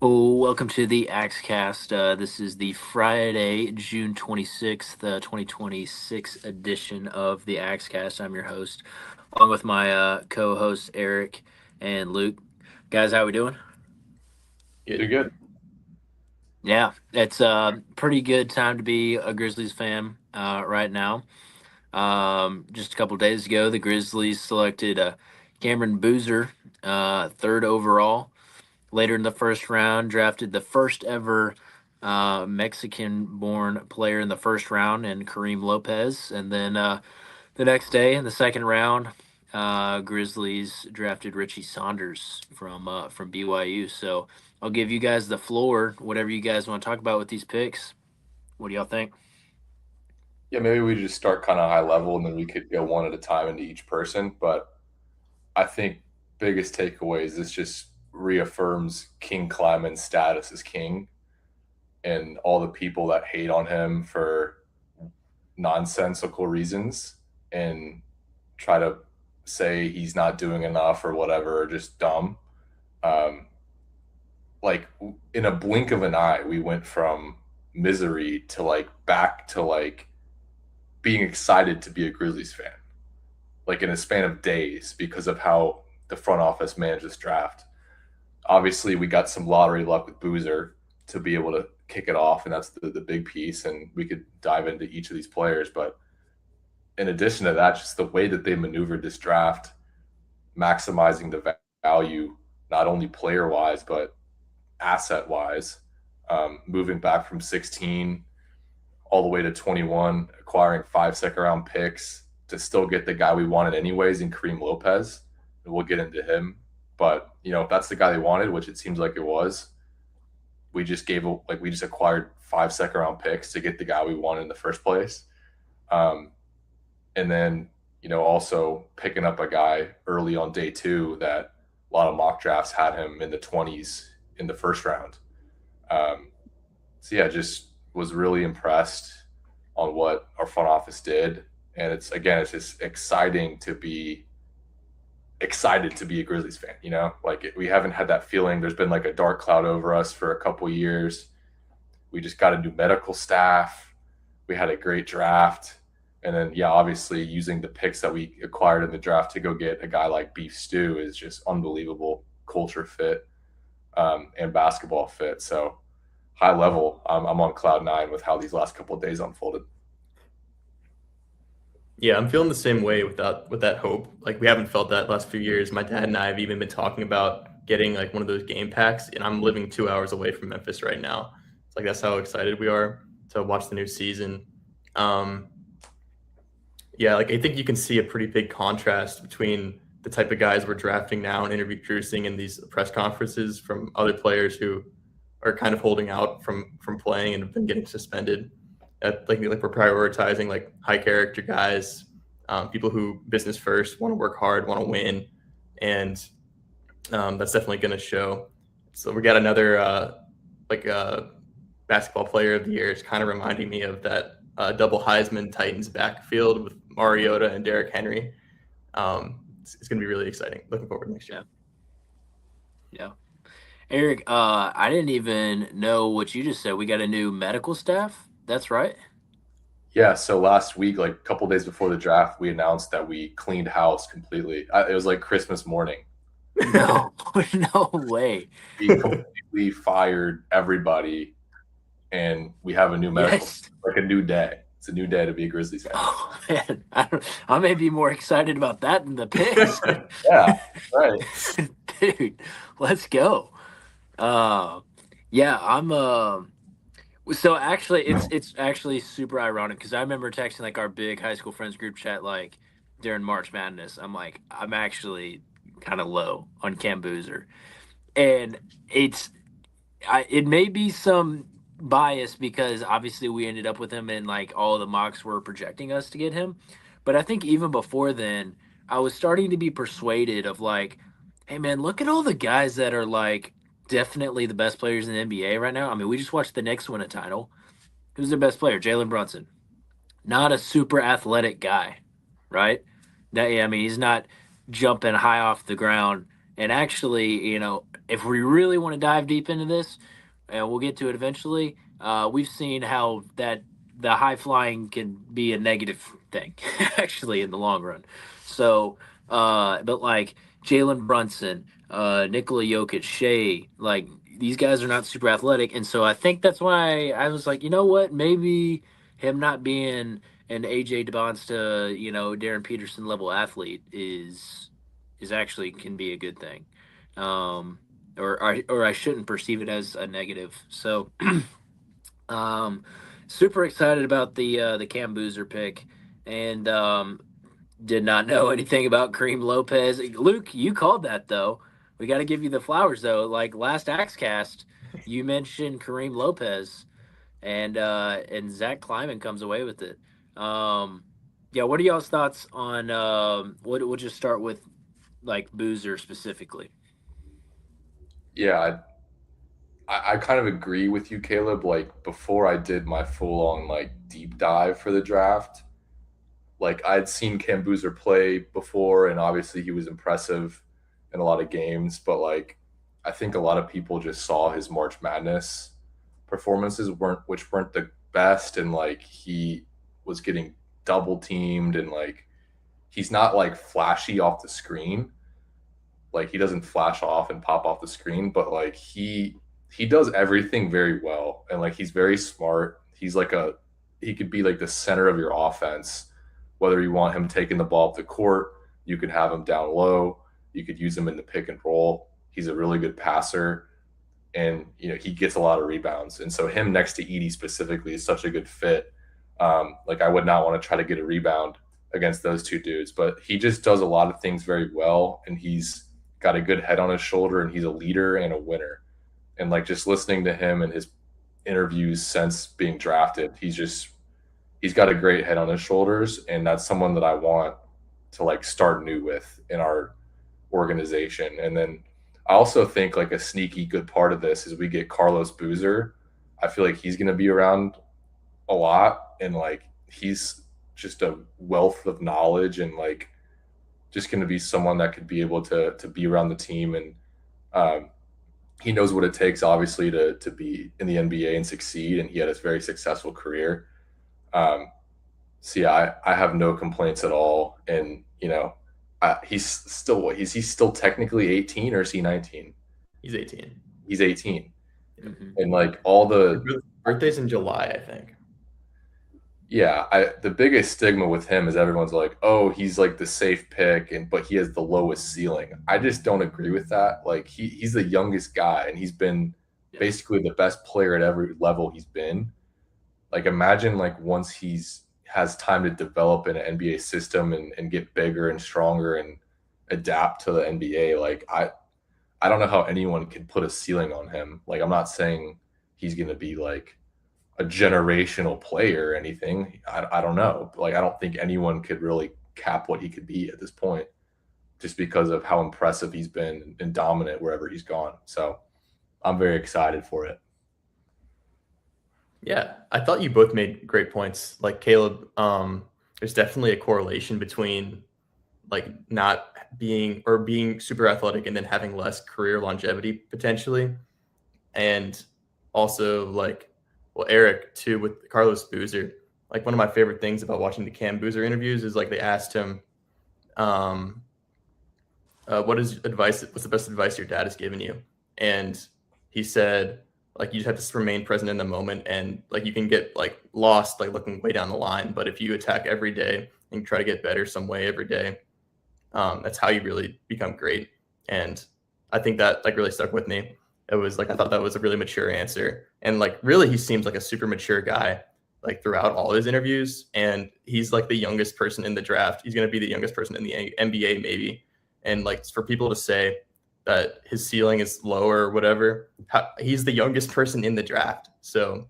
Well, welcome to the Axecast. This is the Friday, June 26th, 2026 edition of the Axecast. I'm your host, along with my co-hosts Eric and Luke. Guys, how we doing? Pretty good. Yeah, it's a pretty good time to be a Grizzlies fan right now. Just a couple days ago, the Grizzlies selected Cameron Boozer, third overall. Later in the first round, drafted the first ever Mexican-born player in the first round, and Karim Lopez. And then the next day, in the second round, Grizzlies drafted Richie Saunders from BYU. So I'll give you guys the floor. Whatever you guys want to talk about with these picks. What do y'all think? Yeah, maybe we just start kind of high level and then we could go one at a time into each person. But I think biggest takeaways this just reaffirms King Kleiman's status as king and all the people that hate on him for nonsensical reasons and try to say he's not doing enough or whatever, or just dumb. Um, like in a blink of an eye, we went from misery to like back to like being excited to be a Grizzlies fan, like in a span of days because of how the front office managed this draft. Obviously, we got some lottery luck with Boozer to be able to kick it off, and that's the big piece. And we could dive into each of these players. But in addition to that, just the way that they maneuvered this draft, maximizing the value, not only player wise, but asset wise, moving back from 16 all the way to 21, acquiring 5 second round picks to still get the guy we wanted anyways in Kareem Lopez. And we'll get into him. But, if that's the guy they wanted, which it seems like it was, we just acquired 5 second round picks to get the guy we wanted in the first place. And then, also picking up a guy early on day two that a lot of mock drafts had him in the 20s in the first round. So yeah, just was really impressed on what our front office did. And it's just excited to be a Grizzlies fan, we haven't had that feeling. There's been like a dark cloud over us for a couple years. We just got a new medical staff. We had a great draft. And then, yeah, obviously using the picks that we acquired in the draft to go get a guy like Beef Stew is just unbelievable culture fit and basketball fit. So high level, I'm on cloud nine with how these last couple of days unfolded. Yeah, I'm feeling the same way with that hope. Like we haven't felt that last few years. My dad and I have even been talking about getting like one of those game packs, and I'm living 2 hours away from Memphis right now. It's like that's how excited we are to watch the new season. Yeah, like I think you can see a pretty big contrast between the type of guys we're drafting now and introducing in these press conferences from other players who are kind of holding out from playing and have been getting suspended. Like we're prioritizing like high character guys, people who business first, want to work hard, want to win, and that's definitely going to show. So we got another basketball player of the year. It's kind of reminding me of that double Heisman Titans backfield with Mariota and Derrick Henry. It's going to be really exciting. Looking forward to next year. Yeah. Eric, I didn't even know what you just said. We got a new medical staff. That's right. Yeah, so last week, like a couple days before the draft, we announced that we cleaned house completely. It was like Christmas morning. No, no way. We completely fired everybody, and we have a new medical, like a new day. It's a new day to be a Grizzlies fan. Oh, man. I may be more excited about that than the picks. Yeah, right. Dude, let's go. Yeah, I'm so actually it's actually super ironic because I remember texting like our big high school friends group chat like during March Madness. I'm actually kind of low on Cam Boozer. And it may be some bias because obviously we ended up with him and like all the mocks were projecting us to get him. But I think even before then, I was starting to be persuaded of like, hey man, look at all the guys that are like definitely the best players in the NBA right now. I mean, we just watched the Knicks win a title. Who's their best player? Jalen Brunson. Not a super athletic guy, right? I mean, he's not jumping high off the ground. And actually, if we really want to dive deep into this, and we'll get to it eventually, we've seen how that the high flying can be a negative thing, actually, in the long run. So, but like Jalen Brunson, Nikola Jokic, Shea, like these guys are not super athletic, and so I think that's why I was like, you know what, maybe him not being an AJ DeBonsta, Darren Peterson level athlete is actually can be a good thing. Um, or I shouldn't perceive it as a negative. So, um, super excited about the Cam Boozer pick, and did not know anything about Kareem Lopez. Luke, you called that though. We got to give you the flowers though. Like last Axecast, you mentioned Kareem Lopez, and Zach Kleiman comes away with it. Yeah, what are y'all's thoughts on what? We'll just start with like Boozer specifically. Yeah, I kind of agree with you, Caleb. Like before I did my full on like deep dive for the draft, like I'd seen Cam Boozer play before, and obviously he was impressive in a lot of games. But like, I think a lot of people just saw his March Madness performances weren't the best, and like he was getting double teamed, and like he's not like flashy off the screen. Like he doesn't flash off and pop off the screen, but like he does everything very well, and like he's very smart. He could be like the center of your offense. Whether you want him taking the ball up the court, you could have him down low. You could use him in the pick and roll. He's a really good passer, and he gets a lot of rebounds. And so him next to Edie specifically is such a good fit. Like I would not want to try to get a rebound against those two dudes, but he just does a lot of things very well, and he's got a good head on his shoulder, and he's a leader and a winner. And like just listening to him and his interviews since being drafted, he's got a great head on his shoulders, and that's someone that I want to like start new with in our organization. And then I also think like a sneaky good part of this is we get Carlos Boozer. I feel like he's going to be around a lot, and like he's just a wealth of knowledge, and like just going to be someone that could be able to be around the team. And he knows what it takes, obviously, to be in the NBA and succeed. And he had a very successful career. So yeah, I have no complaints at all. And he's still what? Is he still technically 18 or is he 19? He's 18. He's 18. Mm-hmm. And like all the birthday's in July, I think. Yeah, the biggest stigma with him is everyone's like, oh, he's like the safe pick, but he has the lowest ceiling. I just don't agree with that. Like he's the youngest guy, and he's been basically the best player at every level he's been. Like imagine like once has time to develop in an NBA system and get bigger and stronger and adapt to the NBA. Like I don't know how anyone could put a ceiling on him. Like I'm not saying he's gonna be like a generational player or anything. I don't know. Like I don't think anyone could really cap what he could be at this point, just because of how impressive he's been and dominant wherever he's gone. So I'm very excited for it. Yeah, I thought you both made great points. Like Caleb, there's definitely a correlation between like not being or being super athletic and then having less career longevity potentially. And also like, well, Eric too, with Carlos Boozer, like one of my favorite things about watching the Cam Boozer interviews is like they asked him, what's the best advice your dad has given you? And he said, like, you just have to remain present in the moment, and like you can get like lost, like looking way down the line. But if you attack every day and try to get better some way every day, that's how you really become great. And I think that like really stuck with me. It was like, I thought that was a really mature answer. And like, really, he seems like a super mature guy, like throughout all his interviews. And he's like the youngest person in the draft. He's going to be the youngest person in the NBA maybe. And like for people to say that his ceiling is lower or whatever, he's the youngest person in the draft. So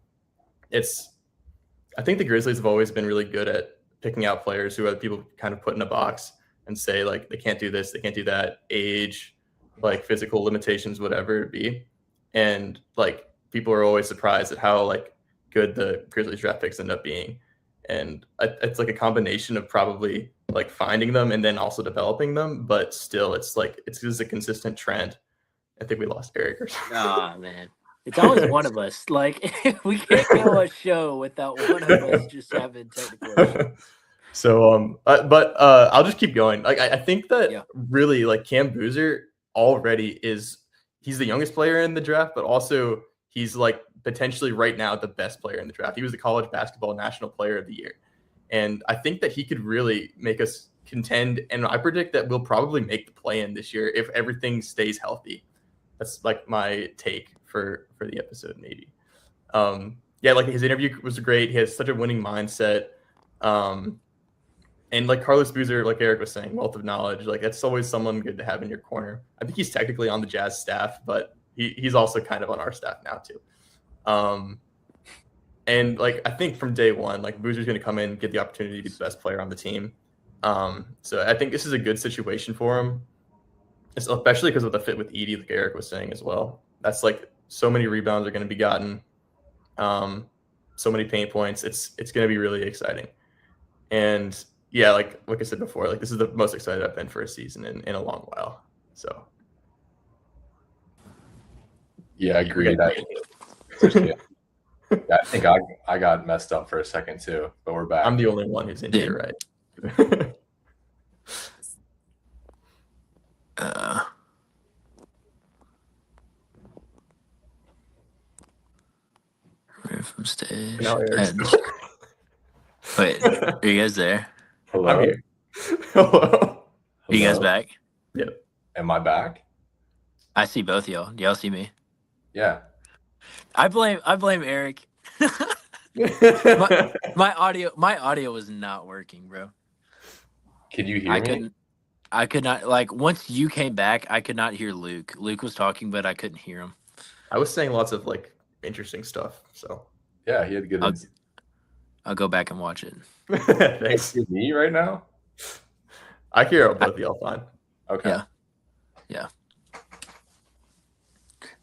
I think the Grizzlies have always been really good at picking out players who other people kind of put in a box and say like, they can't do this, they can't do that, age, like physical limitations, whatever it be. And like people are always surprised at how like good the Grizzlies draft picks end up being. And it's like a combination of probably like finding them and then also developing them, but still it's just a consistent trend. I think we lost Eric or something. Ah, man. It's always one of us. Like, we can't go a show without one of us just having technical issues. So, I'll just keep going. Like, I think that really, like, Cam Boozer already he's the youngest player in the draft, but also he's like potentially right now the best player in the draft. He was the college basketball national player of the year. And I think that he could really make us contend. And I predict that we'll probably make the play-in this year if everything stays healthy. That's like my take for the episode, maybe. Like his interview was great. He has such a winning mindset. And like Carlos Boozer, like Eric was saying, wealth of knowledge. Like that's always someone good to have in your corner. I think he's technically on the Jazz staff, but he's also kind of on our staff now too. And like I think from day one, like Boozer's going to come in and get the opportunity to be the best player on the team. So I think this is a good situation for him, especially because of the fit with Edey, like Eric was saying as well. That's like so many rebounds are going to be gotten, so many paint points. It's going to be really exciting. And yeah, like I said before, like this is the most excited I've been for a season in a long while. So yeah, I agree. I think I got messed up for a second too, but we're back. I'm the only one who's in here, right? From stage. Wait, are you guys there? Hello? I'm here. Hello. Are you guys back? Yep. Am I back? I see both of y'all. Do y'all see me? Yeah. I blame Eric. my audio was not working, bro. Can you hear me? I could not, like, once you came back, I could not hear Luke. Luke was talking, but I couldn't hear him. I was saying lots of like interesting stuff. So yeah, he had good. I'll go back and watch it. Thanks. Can you hear me right now? I hear both of y'all fine. Okay. Yeah.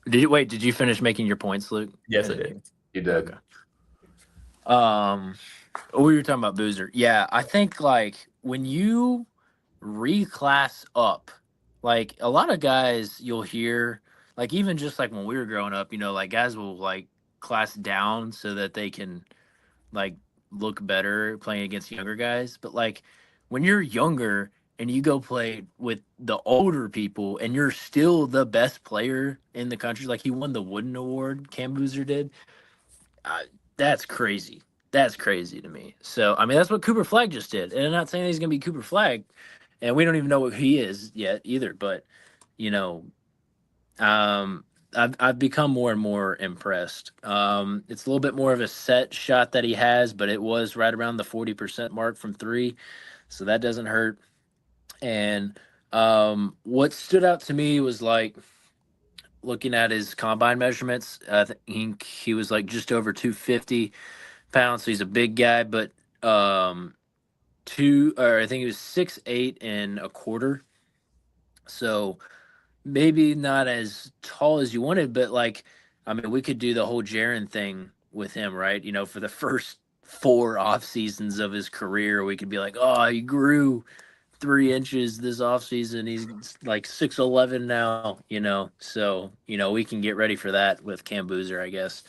Did you finish making your points, Luke? Yes, I did. You did. Okay. We were talking about Boozer. Yeah, I think like when you reclass up, like a lot of guys you'll hear, like even just like when we were growing up, like guys will like class down so that they can like look better playing against younger guys. But like when you're younger and you go play with the older people and you're still the best player in the country, like he won the Wooden Award, Cam Boozer did. That's crazy. That's crazy to me. So, I mean, that's what Cooper Flagg just did. And I'm not saying he's going to be Cooper Flagg, and we don't even know what he is yet either. But, I've become more and more impressed. It's a little bit more of a set shot that he has, but it was right around the 40% mark from three. So that doesn't hurt. And what stood out to me was like looking at his combine measurements. I think he was like just over 250 pounds. So he's a big guy, but I think he was 6'8" and a quarter. So maybe not as tall as you wanted, but like, I mean, we could do the whole Jaren thing with him, right? For the first 4 off seasons of his career, we could be like, oh, he grew 3 inches this off season. He's like 6'11" now, so, we can get ready for that with Cam Boozer, I guess.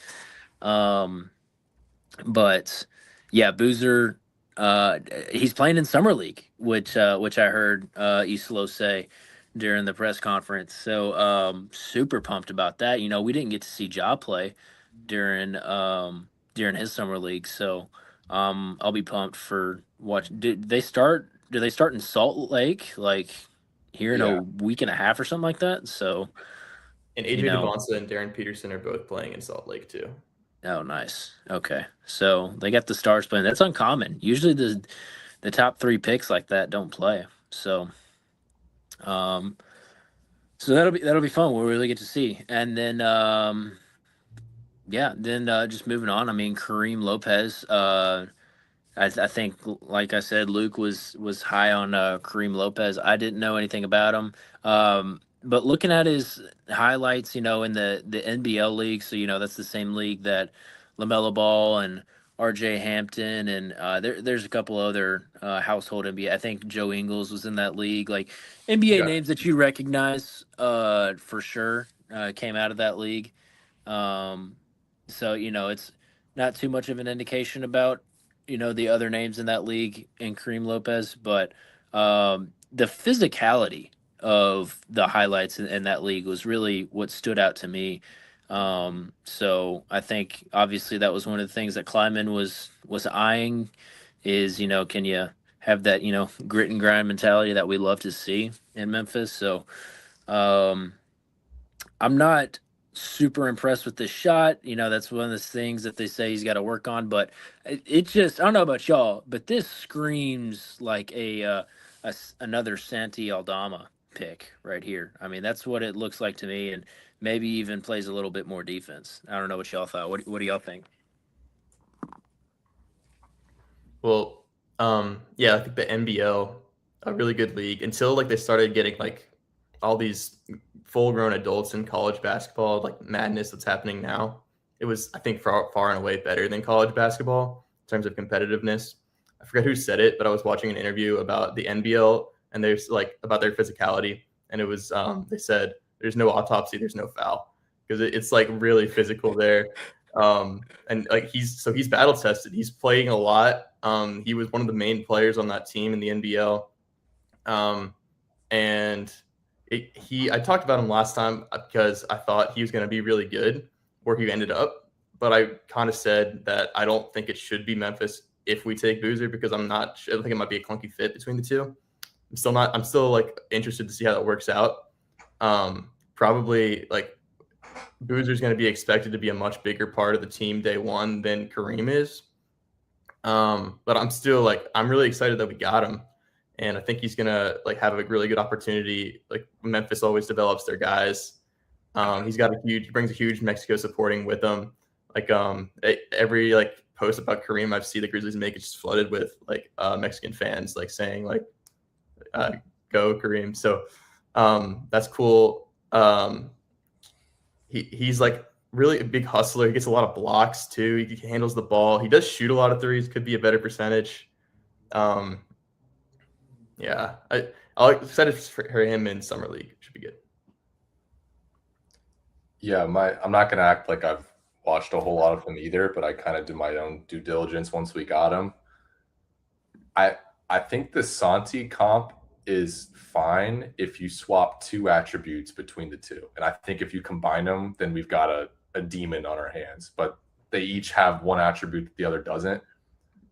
But yeah, Boozer, he's playing in summer league, which I heard Islo say during the press conference. So super pumped about that. We didn't get to see Ja play during his summer league, so I'll be pumped for watching. Do they start in Salt Lake like here in a week and a half or something like that? So and AJ Devonsa and Darren Peterson are both playing in Salt Lake too. Oh, nice. Okay. So they got the stars playing. That's uncommon. Usually the top 3 picks like that don't play. So so that'll be fun. We'll really get to see. And then just moving on. I mean, Karim Lopez, I think, like I said, Luke was high on Karim Lopez. I didn't know anything about him. But looking at his highlights, in the NBL league, so, that's the same league that LaMelo Ball and R.J. Hampton, and there's a couple other household NBA. I think Joe Ingles was in that league. Like NBA Yeah. names that you recognize for sure came out of that league. Um, so it's not too much of an indication about the other names in that league and Kareem Lopez, but the physicality of the highlights in that league was really what stood out to me. So I think obviously that was one of the things that Kleiman was eyeing is can you have that grit and grind mentality that we love to see in Memphis. So um, I'm not super impressed with this shot. That's one of those things that they say he's got to work on. But it just, I don't know about y'all, but this screams like another Santi Aldama pick right here. I mean, that's what it looks like to me, and maybe even plays a little bit more defense. I don't know what y'all thought. What do y'all think? Well, yeah, I think the NBL, a really good league until like they started getting like all these full-grown adults in college basketball, like madness that's happening now. It was, I think, far and away better than college basketball in terms of competitiveness. I forget who said it, but I was watching an interview about the NBL and there's like about their physicality, and it was they said there's no autopsy, there's no foul because it's like really physical there. And like he's battle tested. He's playing a lot. He was one of the main players on that team in the NBL. And I talked about him last time because I thought he was going to be really good where he ended up. But I kind of said that I don't think it should be Memphis if we take Boozer because I'm not sure. I think it might be a clunky fit between the two. I'm still like interested to see how that works out. Probably like Boozer's going to be expected to be a much bigger part of the team day one than Kareem is. But I'm really excited that we got him. And I think he's going to like have a really good opportunity. Like Memphis always develops their guys. He brings a huge Mexico supporting with him. Like every like post about Kareem I've seen the Grizzlies make, it's just flooded with like Mexican fans like saying like go Kareem. So that's cool. He's like really a big hustler. He gets a lot of blocks too. He handles the ball. He does shoot a lot of threes. Could be a better percentage. Yeah, I'm excited for him in summer league. Should be good. Yeah, I'm not gonna act like I've watched a whole lot of him either, but I kind of did my own due diligence once we got him. I think the Santi comp is fine if you swap two attributes between the two. And I think if you combine them, then we've got a demon on our hands. But they each have one attribute that the other doesn't.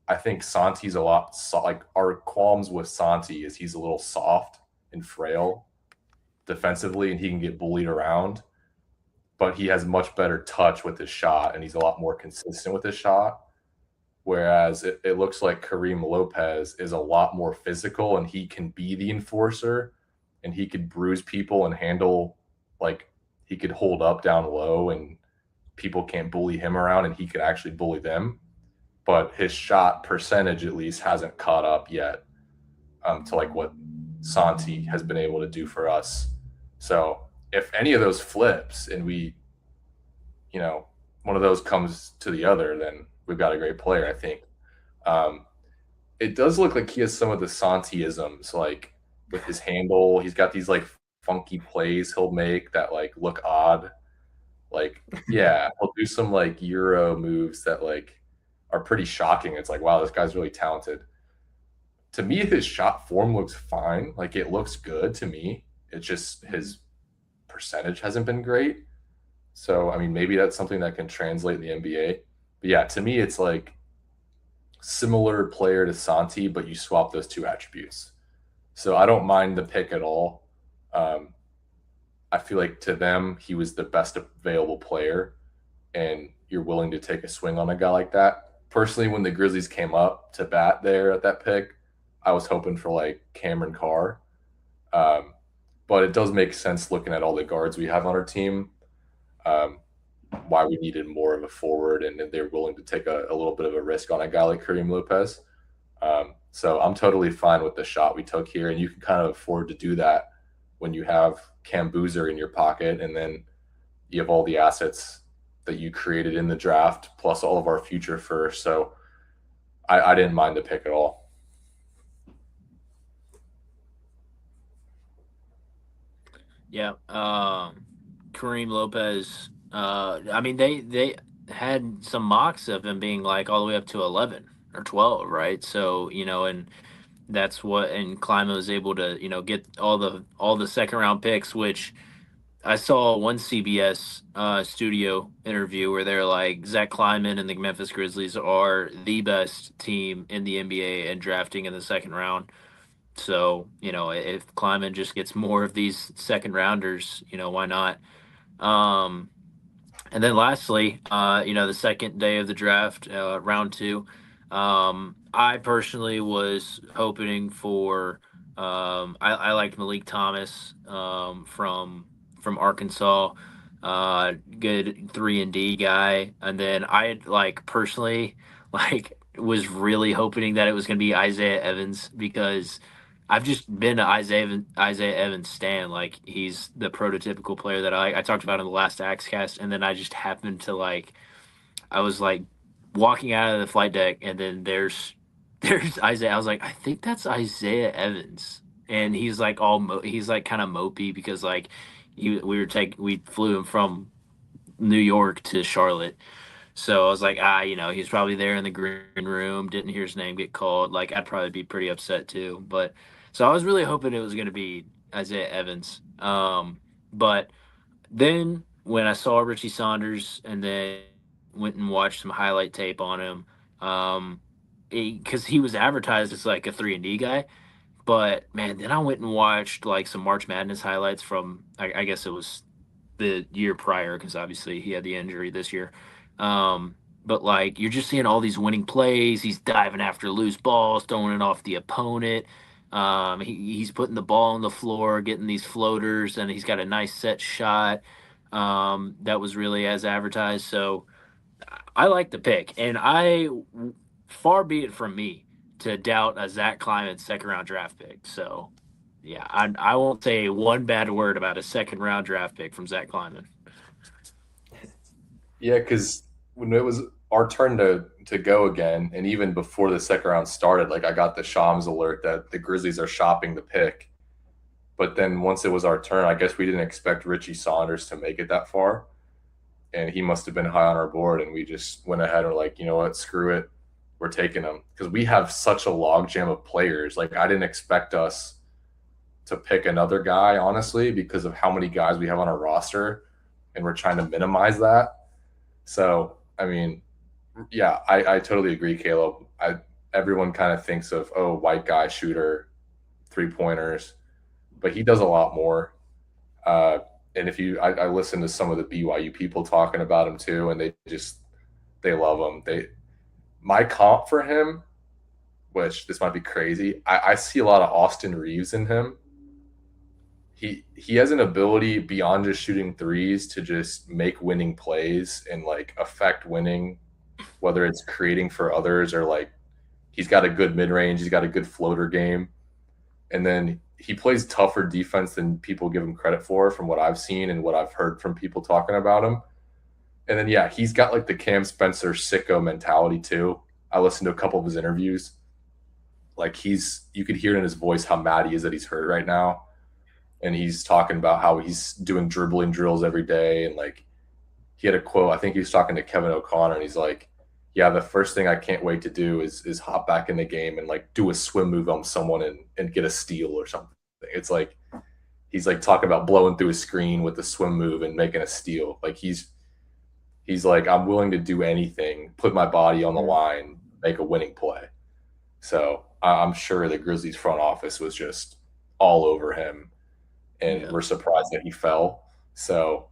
I think Santi's a lot like our qualms with Santi is he's a little soft and frail defensively, and he can get bullied around. But he has much better touch with his shot, and he's a lot more consistent with his shot. Whereas it looks like Karim Lopez is a lot more physical, and he can be the enforcer, and he could bruise people and handle, like he could hold up down low, and people can't bully him around, and he could actually bully them. But his shot percentage at least hasn't caught up yet to like what Santi has been able to do for us. So if any of those flips and we, one of those comes to the other, then we've got a great player, I think. It does look like he has some of the Santi-isms, like with his handle. He's got these like funky plays he'll make that like look odd. Like, yeah, he'll do some like Euro moves that like are pretty shocking. It's like, wow, this guy's really talented. To me, his shot form looks fine. Like it looks good to me. It's just his percentage hasn't been great. So, I mean, maybe that's something that can translate in the NBA. But yeah, to me, it's like similar player to Santi, but you swap those two attributes. So I don't mind the pick at all. I feel like to them, he was the best available player, and you're willing to take a swing on a guy like that. Personally, when the Grizzlies came up to bat there at that pick, I was hoping for like Cameron Carr. But it does make sense looking at all the guards we have on our team, why we needed more of a forward, and they're willing to take a little bit of a risk on a guy like Karim Lopez. So I'm totally fine with the shot we took here, and you can kind of afford to do that when you have Cam Boozer in your pocket, and then you have all the assets that you created in the draft, plus all of our future first. So I didn't mind the pick at all. Yeah. Kareem Lopez. I mean, they had some mocks of him being like all the way up to 11 or 12, right? So and that's what, and Klima was able to get all the second round picks, which I saw one CBS studio interview where they're like Zach Kleiman and the Memphis Grizzlies are the best team in the NBA and drafting in the second round. So if Kleiman just gets more of these second rounders, why not? Um, and then lastly, the second day of the draft, round two, I personally was hoping for. I liked Malik Thomas from Arkansas, good 3-and-D guy, and then I like personally like was really hoping that it was going to be Isaiah Evans because I've just been an Isaiah Evans stan. Like he's the prototypical player that I talked about in the last Axecast, and then I just happened to like I was like walking out of the flight deck, and then there's Isaiah. I was like, I think that's Isaiah Evans, and he's like he's like kind of mopey because like we flew him from New York to Charlotte. So I was like, he's probably there in the green room, didn't hear his name get called. Like, I'd probably be pretty upset too. But so I was really hoping it was going to be Isaiah Evans. But then when I saw Richie Saunders and then went and watched some highlight tape on him, because he was advertised as like a 3-and-D guy. But man, then I went and watched like some March Madness highlights from, I guess it was the year prior because obviously he had the injury this year. But like you're just seeing all these winning plays. He's diving after loose balls, throwing it off the opponent. He's putting the ball on the floor, getting these floaters, and he's got a nice set shot. That was really as advertised. So I like the pick, and far be it from me to doubt a Zach Kleiman second round draft pick. So yeah, I won't say one bad word about a second round draft pick from Zach Kleiman. Yeah, because when it was our turn to go again, and even before the second round started, like I got the Shams alert that the Grizzlies are shopping the pick. But then once it was our turn, I guess we didn't expect Richie Saunders to make it that far. And he must have been high on our board, and we just went ahead and were like, you know what, screw it. We're taking him. Because we have such a logjam of players. Like I didn't expect us to pick another guy, honestly, because of how many guys we have on our roster, and we're trying to minimize that. So, I mean, yeah, I totally agree, Caleb. Everyone kind of thinks of, oh, white guy shooter, 3-pointers, but he does a lot more. And if I listen to some of the BYU people talking about him too, and they love him. My comp for him, which this might be crazy, I see a lot of Austin Reeves in him. He has an ability beyond just shooting threes to just make winning plays and like affect winning, whether it's creating for others or like he's got a good mid range, he's got a good floater game, and then he plays tougher defense than people give him credit for, from what I've seen and what I've heard from people talking about him. And then yeah, he's got like the Cam Spencer sicko mentality too. I listened to a couple of his interviews. Like you could hear in his voice how mad he is that he's hurt right now. And he's talking about how he's doing dribbling drills every day. And like he had a quote, I think he was talking to Kevin O'Connor, and he's like, yeah, the first thing I can't wait to do is hop back in the game and like do a swim move on someone and get a steal or something. It's like he's like talking about blowing through a screen with the swim move and making a steal. Like he's like, I'm willing to do anything, put my body on the line, make a winning play. So I'm sure the Grizzlies front office was just all over him, and we're surprised that he fell. So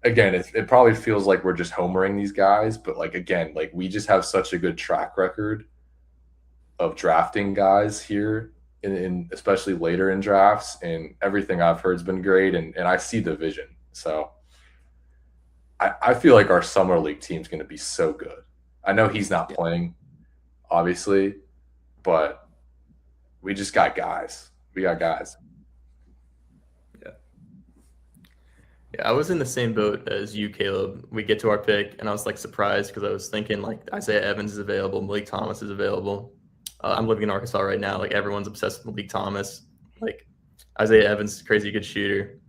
again, it probably feels like we're just homering these guys, but like again, like we just have such a good track record of drafting guys here, in especially later in drafts, and everything I've heard has been great, and I see the vision. So I feel like our summer league team's going to be so good. I know he's not playing, obviously, but we just got guys. We got guys. Yeah, I was in the same boat as you, Caleb. We get to our pick, and I was like surprised because I was thinking like Isaiah Evans is available, Malik Thomas is available. I'm living in Arkansas right now. Like everyone's obsessed with Malik Thomas. Like Isaiah Evans is a crazy good shooter,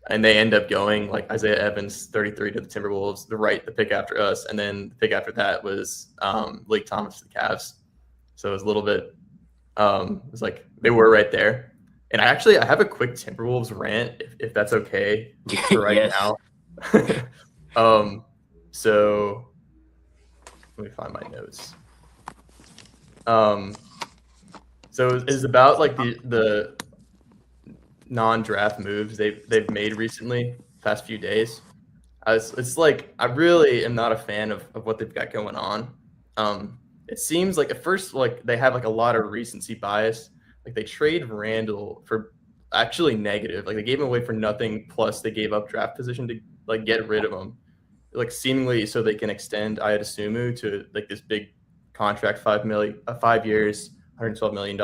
and they end up going like Isaiah Evans 33 to the Timberwolves, the pick after us, and then the pick after that was Malik Thomas to the Cavs. So it was a little bit. It was like they were right there. And I have a quick Timberwolves rant, if that's okay for right now. So let me find my notes. So it's about like the non-draft moves they've made recently, past few days. It's like I really am not a fan of what they've got going on. It seems like at first like they have like a lot of recency bias. Like they trade Randall for actually negative. Like they gave him away for nothing. Plus they gave up draft position to like get rid of him. Like seemingly so they can extend Ayatasumu to like this big contract, 5 years, $112 million.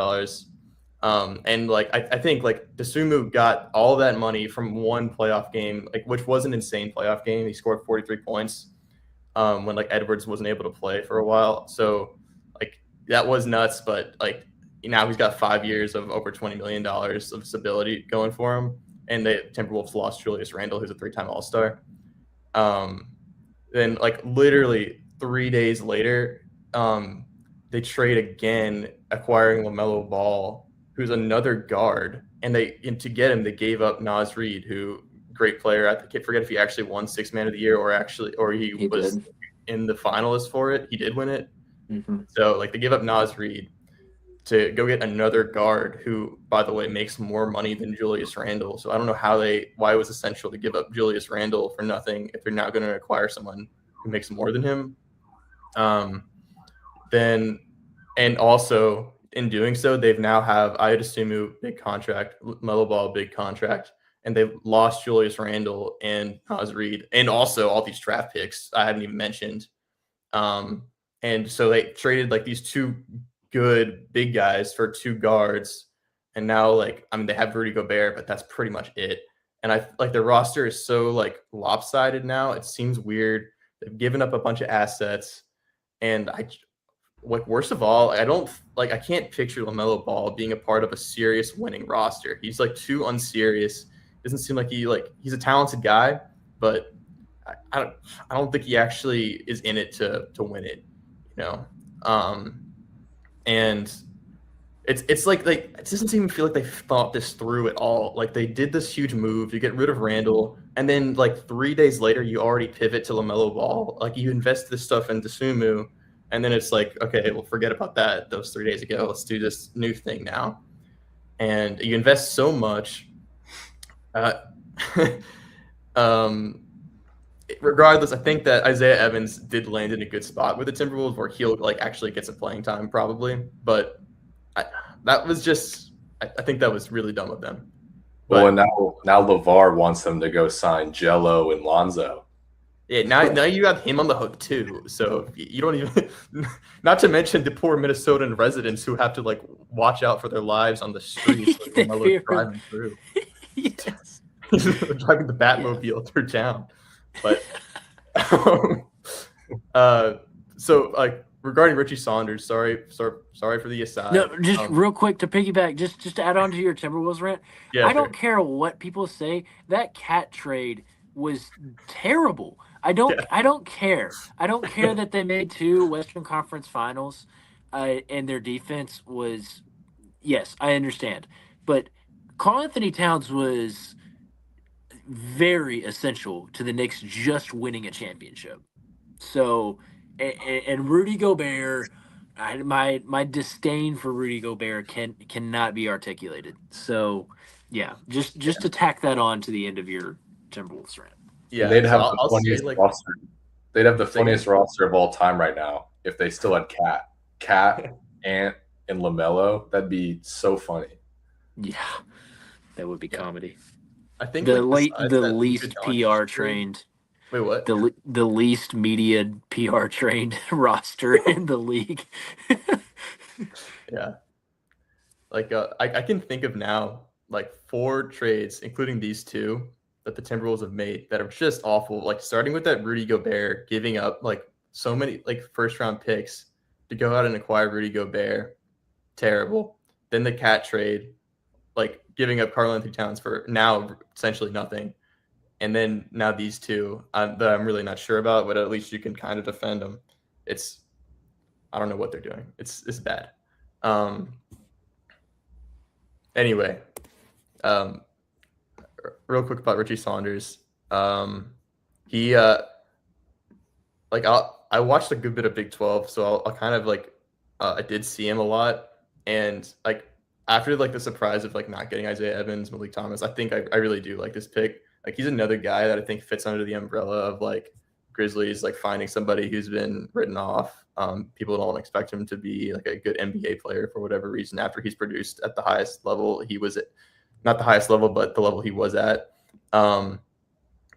And like I think like Dasumu got all that money from one playoff game, like which was an insane playoff game. He scored 43 points when like Edwards wasn't able to play for a while. So like that was nuts, but like now he's got 5 years of over $20 million of stability going for him. And the Timberwolves lost Julius Randle, who's a 3-time All-Star. Then like literally 3 days later, they trade again, acquiring LaMelo Ball, who's another guard. And to get him, they gave up Naz Reid, who great player. I forget if he actually won Sixth Man of the Year or he was in the finalists for it. He did win it. Mm-hmm. So like they gave up Naz Reid to go get another guard who, by the way, makes more money than Julius Randle. So I don't know why it was essential to give up Julius Randle for nothing if they're now going to acquire someone who makes more than him. And also in doing so, they've now have Ayatasumu big contract, Melo Ball big contract, and they've lost Julius Randle and Naz Reid, and also all these draft picks I hadn't even mentioned. And so they traded like these two good big guys for two guards, and now they have Rudy Gobert, but that's pretty much it. And I like their roster is so like lopsided now. It seems weird. They've given up a bunch of assets, and worst of all, I can't picture LaMelo Ball being a part of a serious winning roster. He's like too unserious. Doesn't seem like he's a talented guy, but I don't think he actually is in it to win it, you know. And it's like it doesn't even feel like they thought this through at all. Like they did this huge move to get rid of Randall, and then like 3 days later, you already pivot to LaMelo Ball. Like you invest this stuff into Sumu, and then it's like, okay, well, forget about that those 3 days ago. Let's do this new thing now. And you invest so much. Regardless, I think that Isaiah Evans did land in a good spot with the Timberwolves where he'll like actually get some playing time probably. But I think that was really dumb of them. Well, and now LeVar wants them to go sign Jello and Lonzo. Yeah, now you have him on the hook too. So you don't even, not to mention the poor Minnesotan residents who have to like watch out for their lives on the streets when driving through. Yes. Driving the Batmobile through town. But so like regarding Richie Saunders, sorry for the aside. No, just real quick to piggyback, just to add on to your Timberwolves rant. Yeah, I don't care what people say. That cat trade was terrible. I don't care. I don't care that they made 2 Western Conference Finals, and their defense was, yes, I understand, but Karl-Anthony Towns was very essential to the Knicks just winning a championship. So, and Rudy Gobert, my disdain for Rudy Gobert cannot be articulated. So, yeah, just to tack that on to the end of your Timberwolves rant. Yeah, they'd have the funniest roster. They'd have the funniest roster of all time right now if they still had Cat, Ant, and LaMelo. That'd be so funny. Yeah, that would be comedy. I think the least PR trained. Wait, what? The least media PR trained roster in the league. Yeah, like I can think of now like 4 trades, including these 2, that the Timberwolves have made that are just awful. Like starting with that Rudy Gobert, giving up like so many like first round picks to go out and acquire Rudy Gobert, terrible. Then the Cat trade, like giving up Karl Anthony Towns for now essentially nothing. And then now these two that I'm really not sure about, but at least you can kind of defend them. I don't know what they're doing. It's bad. Anyway, real quick about Richie Saunders. He like I watched a good bit of Big 12, so I'll kind of like I did see him a lot, and like after like the surprise of like not getting Isaiah Evans, Malik Thomas, I think I really do like this pick. Like he's another guy that I think fits under the umbrella of like Grizzlies, like finding somebody who's been written off. People don't expect him to be like a good NBA player for whatever reason after he's produced at the highest level he was at, not the highest level, but the level he was at.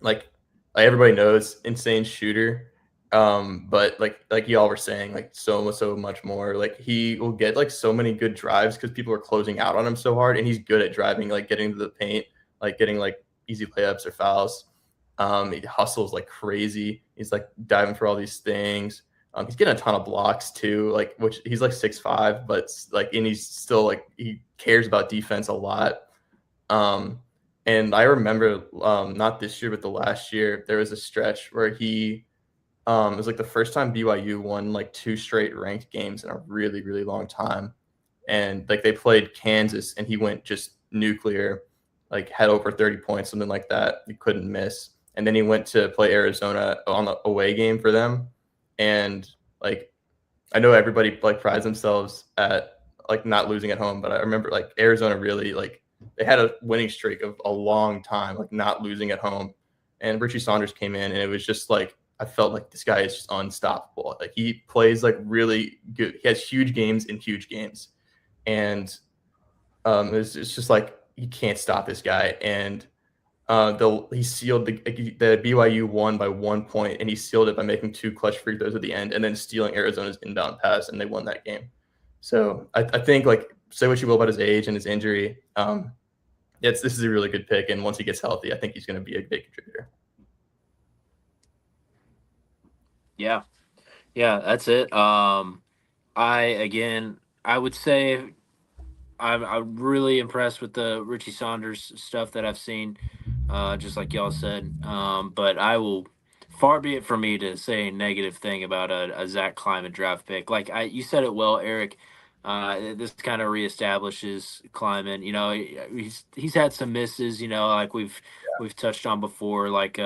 Like everybody knows, insane shooter. But like y'all were saying, like so much more. Like he will get like so many good drives because people are closing out on him so hard, and he's good at driving, like getting to the paint, like getting like easy layups or fouls. He hustles like crazy. He's like diving for all these things. He's getting a ton of blocks too, like which he's like 6'5", but like and he's still like he cares about defense a lot. And I remember not this year but the last year there was a stretch where he it was like the first time BYU won like 2 straight ranked games in a really, really long time. And like they played Kansas and he went just nuclear, like had over 30 points, something like that. He couldn't miss. And then he went to play Arizona on the away game for them. And like I know everybody like prides themselves at like not losing at home, but I remember like Arizona really like they had a winning streak of a long time, like not losing at home. And Richie Saunders came in and it was just like I felt like this guy is just unstoppable. Like he plays like really good. He has huge games in huge games. And it's just like you can't stop this guy. And he sealed the BYU won by 1 point, and he sealed it by making 2 clutch free throws at the end, and then stealing Arizona's inbound pass, and they won that game. So I think like say what you will about his age and his injury, this is a really good pick, and once he gets healthy, I think he's going to be a big contributor. Yeah, that's it. I would say I'm really impressed with the Richie Saunders stuff that I've seen, just like y'all said. But I will far be it from me to say a negative thing about a Zach Kleiman draft pick. Like you said it well, Eric. This kind of reestablishes Kleiman. You know, he's had some misses. You know, like we've touched on before. Like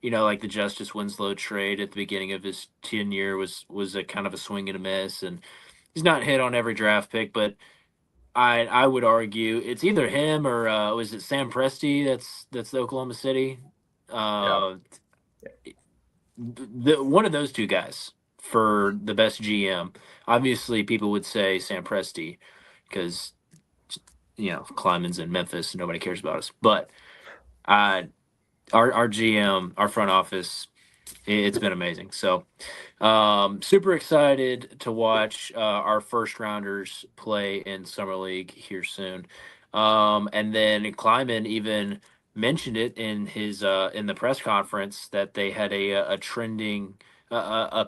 like the Justice Winslow trade at the beginning of his tenure was a kind of a swing and a miss, and he's not hit on every draft pick, but I would argue it's either him or was it Sam Presti that's the Oklahoma City, one of those two guys for the best GM. Obviously, people would say Sam Presti because Kleiman's in Memphis, nobody cares about us. But our GM, our front office, it's been amazing. So super excited to watch our first rounders play in Summer League here soon. And then Kleiman even mentioned it in his in the press conference that they had a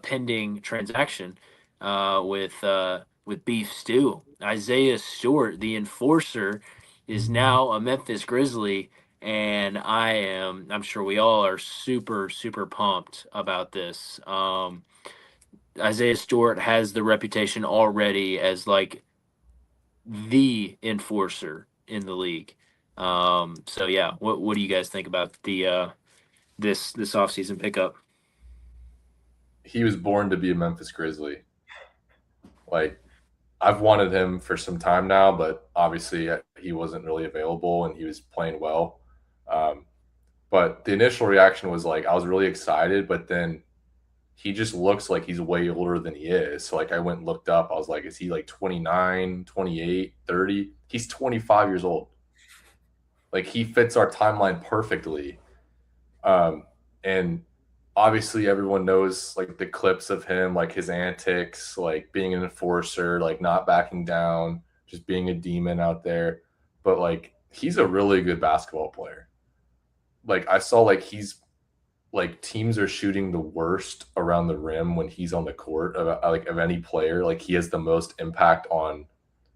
pending transaction with Beef Stew. Isaiah Stewart, the enforcer, is now a Memphis Grizzly. And I'm sure we all are super, super pumped about this. Isaiah Stewart has the reputation already as like the enforcer in the league. So yeah, what do you guys think about the this offseason pickup? He was born to be a Memphis Grizzly. Like I've wanted him for some time now, but obviously he wasn't really available and he was playing well. But the initial reaction was like, I was really excited, but then he just looks like he's way older than he is. So like I went and looked up. I was like, is he like 29, 28, 30? He's 25 years old. Like he fits our timeline perfectly. And obviously everyone knows like the clips of him, like his antics, like being an enforcer, like not backing down, just being a demon out there. But like he's a really good basketball player. like I saw like he's like teams are shooting the worst around the rim when he's on the court of any player. Like he has the most impact on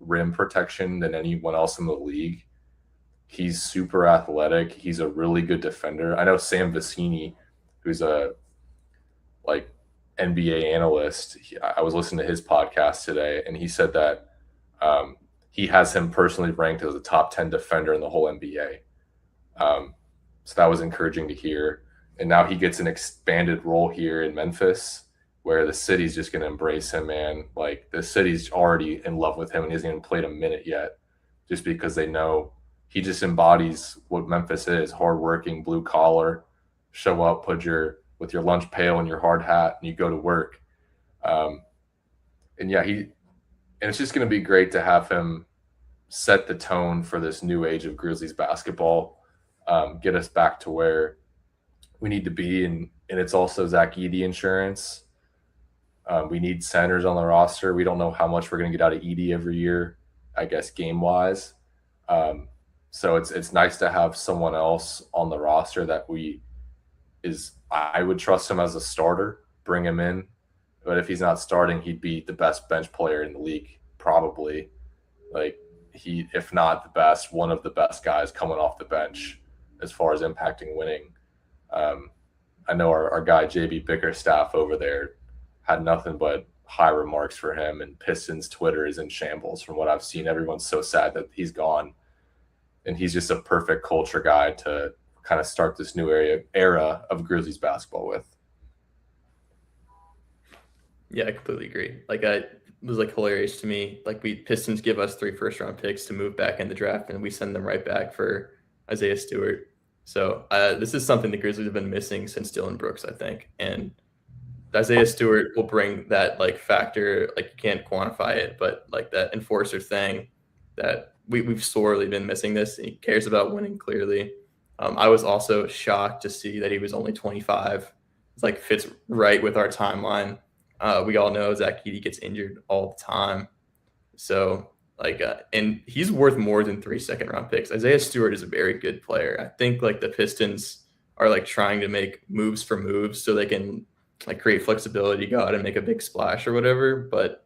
rim protection than anyone else in the league. He's super athletic. He's a really good defender. I know Sam Vecini, who's a like NBA analyst. I was listening to his podcast today, and he said that he has him personally ranked as a top 10 defender in the whole NBA. So that was encouraging to hear. And now he gets an expanded role here in Memphis, where the city's just going to embrace him, man. Like the city's already in love with him, and he hasn't even played a minute yet, just because they know he just embodies what Memphis is: hardworking, blue collar, show up, with your lunch pail and your hard hat, and you go to work. And yeah, and it's just going to be great to have him set the tone for this new age of Grizzlies basketball, get us back to where we need to be. And it's also Zach Edey insurance. We need centers on the roster. We don't know how much we're going to get out of Edey every year, I guess, game-wise. So it's nice to have someone else on the roster that I would trust him as a starter, bring him in. But if he's not starting, he'd be the best bench player in the league, probably. Like if not the best, one of the best guys coming off the bench as far as impacting winning. I know our guy JB Bickerstaff over there had nothing but high remarks for him, and Pistons Twitter is in shambles from what I've seen. Everyone's so sad that he's gone, and he's just a perfect culture guy to kind of start this new era of Grizzlies basketball with. Yeah, I completely agree. Like it was like hilarious to me. Like Pistons give us 3 first-round picks to move back in the draft, and we send them right back for Isaiah Stewart. So this is something the Grizzlies have been missing since Dylan Brooks, I think. And Isaiah Stewart will bring that like factor, like you can't quantify it, but like that enforcer thing that we've sorely been missing this. He cares about winning clearly. I was also shocked to see that he was only 25. It's like fits right with our timeline. We all know Zach Edey gets injured all the time. So like, and he's worth more than 3 second-round picks. Isaiah Stewart is a very good player. I think like the Pistons are like trying to make moves for moves so they can like create flexibility, go out and make a big splash or whatever. But,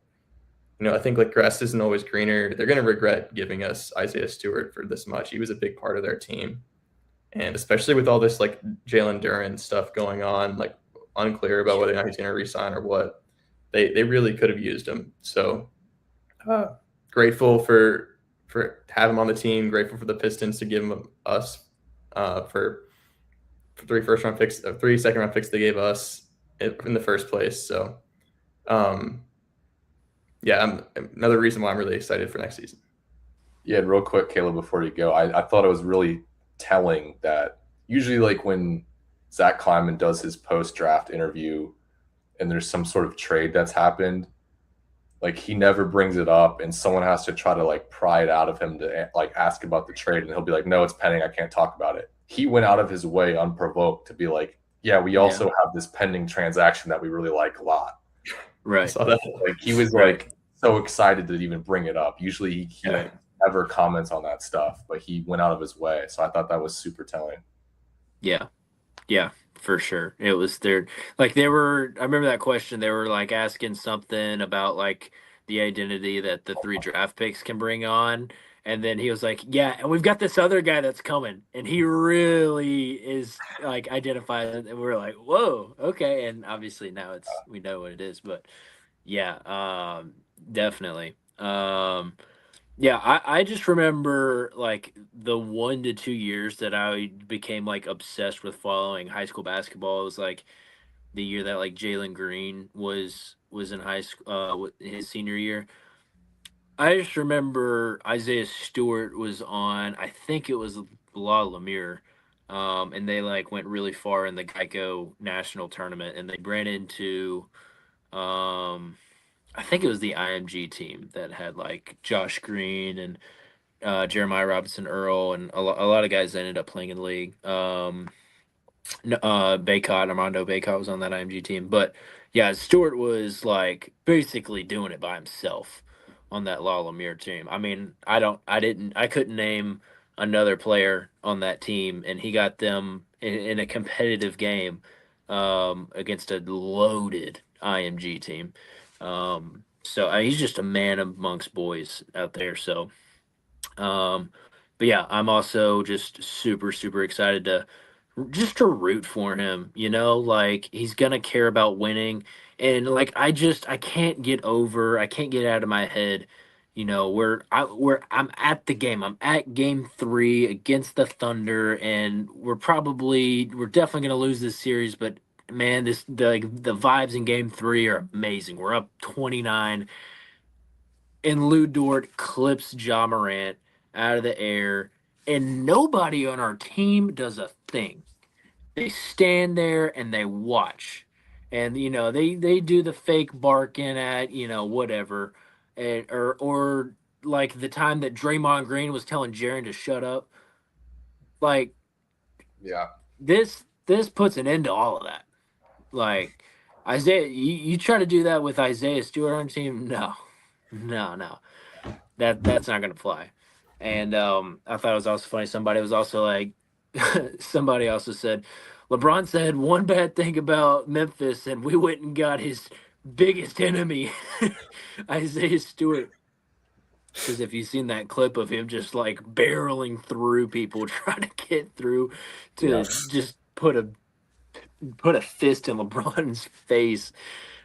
I think like grass isn't always greener. They're going to regret giving us Isaiah Stewart for this much. He was a big part of their team. And especially with all this like Jalen Duren stuff going on, like unclear about whether or not he's going to resign or what, they really could have used him. So grateful for have him on the team. Grateful for the Pistons to give us for 3 first-round picks, 3 second-round picks they gave us in the first place. So another reason why I'm really excited for next season. Yeah, and real quick, Caleb, before you go, I thought it was really telling that usually like when Zach Kleiman does his post-draft interview and there's some sort of trade that's happened, like he never brings it up and someone has to try to like pry it out of him to like ask about the trade, and he'll be like, no, it's pending, I can't talk about it. He went out of his way unprovoked to be like, yeah, we also have this pending transaction that we really like a lot. Right. So that, like he was like so excited to even bring it up. Usually he never comments on that stuff, but he went out of his way. So I thought that was super telling. Yeah. Yeah, for sure. It was I remember that question, they were like asking something about like the identity that the 3 draft picks can bring on. And then he was like, yeah, and we've got this other guy that's coming, and he really is like identified. And we're like, whoa, okay. And obviously now we know what it is, but yeah, definitely. Yeah, I just remember like the 1 to 2 years that I became like obsessed with following high school basketball. It was like the year that like Jalen Green was in high school, his senior year. I just remember Isaiah Stewart was on, I think it was La Lemire, and they like went really far in the Geico National Tournament, and they ran into, I think it was the IMG team that had like Josh Green and Jeremiah Robinson Earl and a lot of guys that ended up playing in the league. Armando Baycott was on that IMG team, but yeah, Stewart was like basically doing it by himself on that La Lemire team. I mean, I couldn't name another player on that team, and he got them in a competitive game against a loaded IMG team. So he's just a man amongst boys out there. So, but yeah, I'm also just super super excited to root for him. Like he's gonna care about winning, and like I can't get over, I can't get out of my head. Where I'm at the game. I'm at game 3 against the Thunder, and we're definitely gonna lose this series. But man, the vibes in game 3 are amazing. We're up 29, and Lou Dort clips Ja Morant out of the air, and nobody on our team does a thing. They stand there and they watch, and they do the fake barking at whatever, or like the time that Draymond Green was telling Jaren to shut up. Like Yeah. this puts an end to all of that. Like Isaiah, you try to do that with Isaiah Stewart on team? No, no. That's not gonna fly. And I thought it was also funny. Somebody was also like, somebody also said, LeBron said one bad thing about Memphis, and we went and got his biggest enemy, Isaiah Stewart. Because if you've seen that clip of him just like barreling through people, trying to get through to Yes. just put a fist in LeBron's face.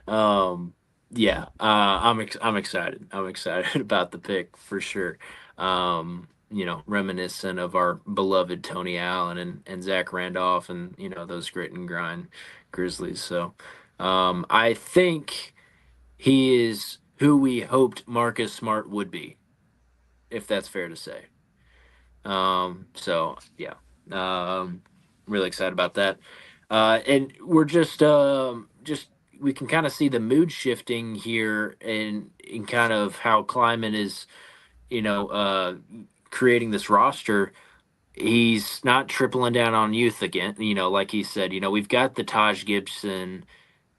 Yeah, I'm excited. I'm excited about the pick for sure. Reminiscent of our beloved Tony Allen and Zach Randolph, and those grit and grind Grizzlies. So I think he is who we hoped Marcus Smart would be, if that's fair to say. So yeah, really excited about that. And we're just we can kind of see the mood shifting here in kind of how Kleiman is, creating this roster. He's not tripling down on youth again. Like he said, we've got the Taj Gibson,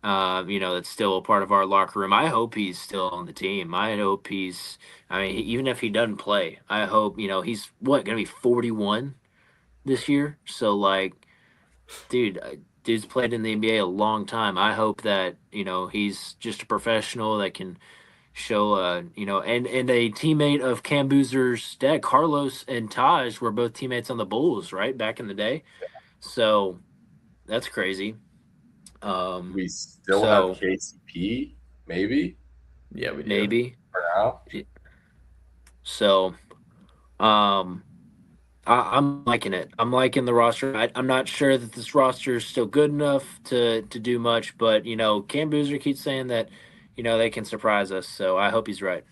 that's still a part of our locker room. I hope he's still on the team. I mean, even if he doesn't play, I hope, he's going to be 41 this year. So, like, dude's played in the NBA a long time. I hope that, he's just a professional that can show, and a teammate of Cam Boozer's dad, Carlos and Taj were both teammates on the Bulls, right? Back in the day. So, that's crazy. We still So have KCP, maybe Yeah, we do. maybe. for now. So, I'm liking it. I'm liking the roster. I'm not sure that this roster is still good enough to do much, but Cam Boozer keeps saying that they can surprise us. So I hope he's right.